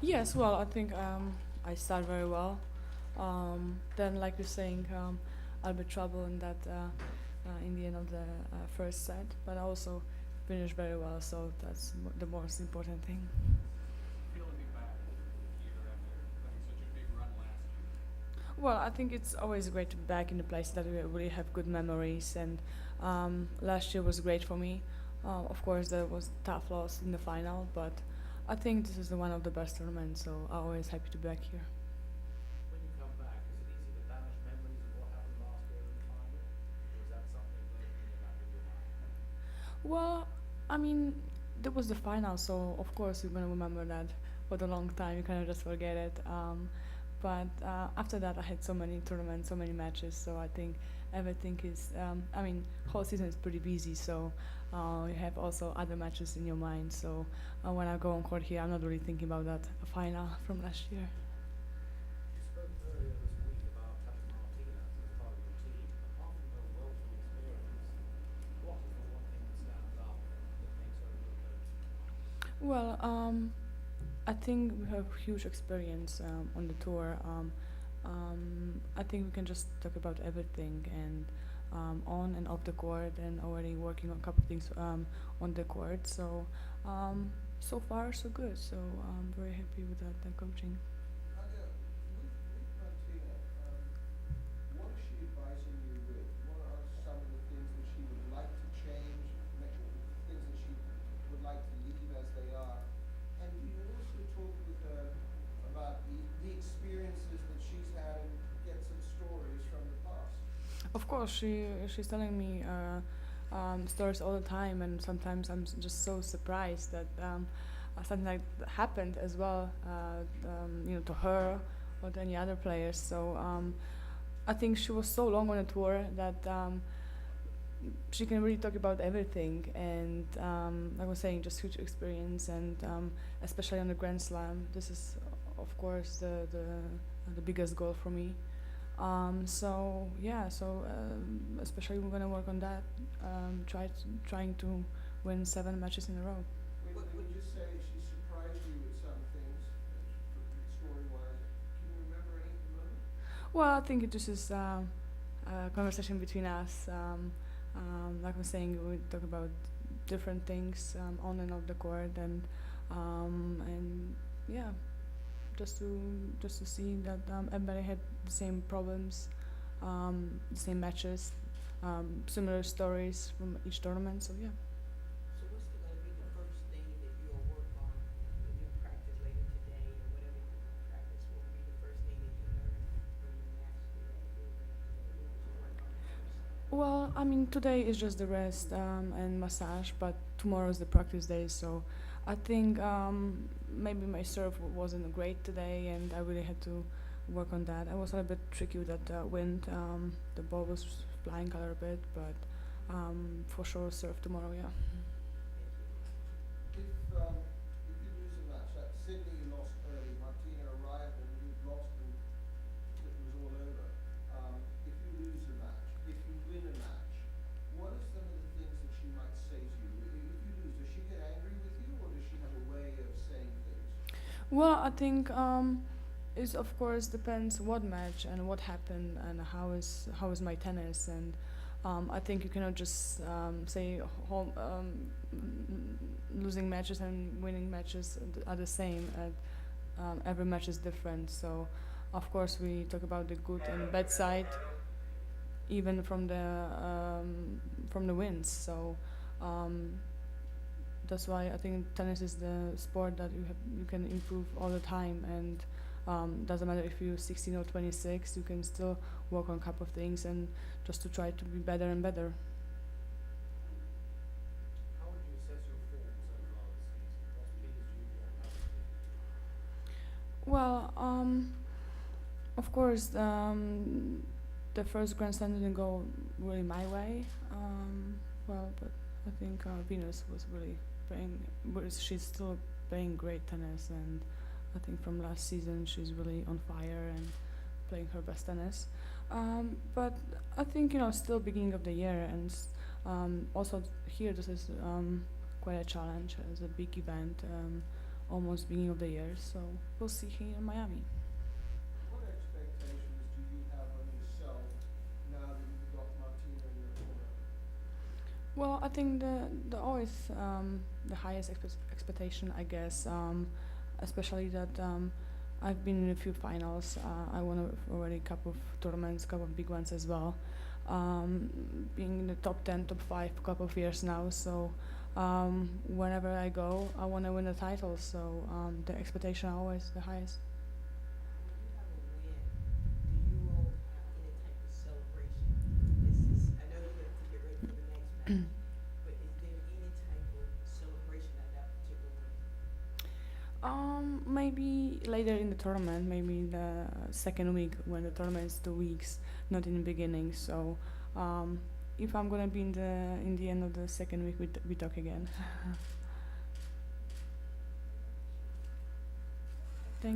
Yes, well, I think I start very well. Then, like you're saying, I'll be trouble in that in the end of the first set, but I also finished very well, so that's the most important thing. Feeling be back here after having such a big run last year? Well, I think it's always great to be back in the place that we really have good memories, and last year was great for me. Of course, there was a tough loss in the final, but I think this is one of the best tournaments, so I'm always happy to be back here. When you come back, is it easy to banish memories of what happened last year in the final? Or is that something lurking in the back of your mind? Well, I mean, that was the final, so of course you're gonna remember that for the long time. You cannot just forget it. But after that, I had so many tournaments, so many matches. So I think everything is. I mean, whole season is pretty busy, so you have also other matches in your mind. So when I go on court here, I'm not really thinking about that final from last year. You spoke earlier this week about having Martina as part of your team. Apart from her wealth of experience, what is the one thing that stands out that makes her a good coach? Well, I think we have huge experience on the tour. I think we can just talk about everything and on and off the court, and already working on a couple of things on the court. So so far so good. So I'm very happy with that coaching. Anya, with Martina, what is she advising you with? What are some of the things that she would like to change, things that she would like to leave as they are? And do you also talk with her about the experiences that she's had and get some stories from the past? Of course, she's telling me stories all the time, and sometimes just so surprised that something like that happened as well, to her or to any other players. So I think she was so long on the tour that she can really talk about everything, and like I was saying, just huge experience, and especially on the Grand Slam, this is of course the biggest goal for me. So yeah, so especially we're gonna work on that. Trying to win 7 matches in a row. When you say she surprised you with some things, story-wise, can you remember any at the moment? Well, I think it just is a conversation between us. Like I was saying, we talk about different things on and off the court, and yeah, just to see that everybody had the same problems, the same matches, similar stories from each tournament. So yeah. So what's going to be the first thing that you'll work on in your practice later today, or whatever you practice? What will be the first thing that you learn from your match today? What will you work on first? Well, I mean, today is just the rest and massage, but tomorrow is the practice day. So I think maybe my serve wasn't great today, and I really had to work on that. I was a little bit tricky with that wind. The ball was flying a little bit, but for sure serve tomorrow. Yeah. Thank you. If you lose a match, at Sydney you lost early, Martina arrived and you lost and it was all over. If you lose a match, if you win a match, what are some of the things that she might say to you? If you lose, does she get angry with you or does she have a way of saying things? Well, I think it of course depends what match and what happened and how is my tennis, and I think you cannot just say losing matches and winning matches are the same. Every match is different, so of course we talk about the good and bad side, even from the wins. So um, that's why I think tennis is the sport that you can improve all the time, and doesn't matter if you're 16 or 26, you can still work on a couple of things and just to try to be better and better. How would you assess your form so far this season? What's pleased you more? How has Well, of course, the first Grand Slam didn't go really my way. Well, but I think Venus was really she's still playing great tennis, and I think from last season she's really on fire and playing her best tennis. But I think still beginning of the year, and also here this is quite a challenge as a big event. almost beginning of the year. So we'll see here in Miami. What expectations do you have on yourself now that you've got Martina in your corner? Well, I think the always the highest expectation, I guess, especially that I've been in a few finals. I won already a couple of tournaments, couple of big ones as well. Being in the top 10, top 5 a couple of years now. So whenever I go, I want to win the title. So the expectation are always the highest. When you have a win, do you all have any type of celebration? This is, I know you have to get ready for the next match, but is there any type of celebration at that particular win? Maybe later in the tournament, maybe the second week when the tournament is 2 weeks, not in the beginning. So if I'm gonna be in the end of the second week, we talk again.